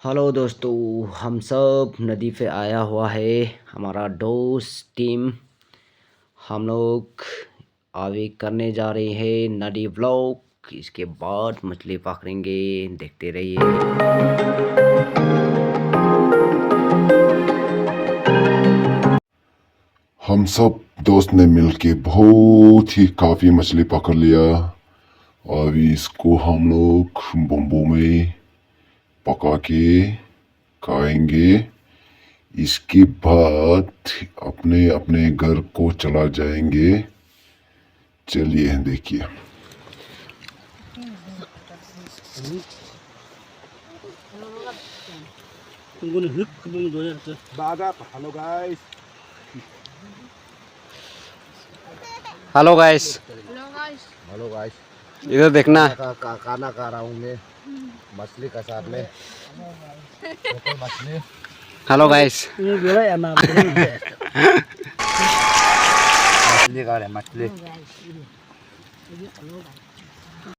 Hello दोस्तों, हम सब नदी पे आया हुआ है हमारा दोस्त टीम। हम लोग आगे करने जा रहे हैं नदी व्लॉग। इसके बाद मछली पकड़ेंगे, देखते रहिए। हम सब दोस्त ने मिलके बहुत ही काफ़ी मछली पकड़ लिया। अभी इसको हम लोग बम्बू में पका के खाएंगे। इसके बाद अपने अपने घर को चला जाएंगे। चलिए देखिए। Hello guys. Hello guys, hello guys. इधर देखना। खाना खा रहा हूँ मैं मछली का साथ में। मछली। हेलो गाइस, मछली खा रहे मछली।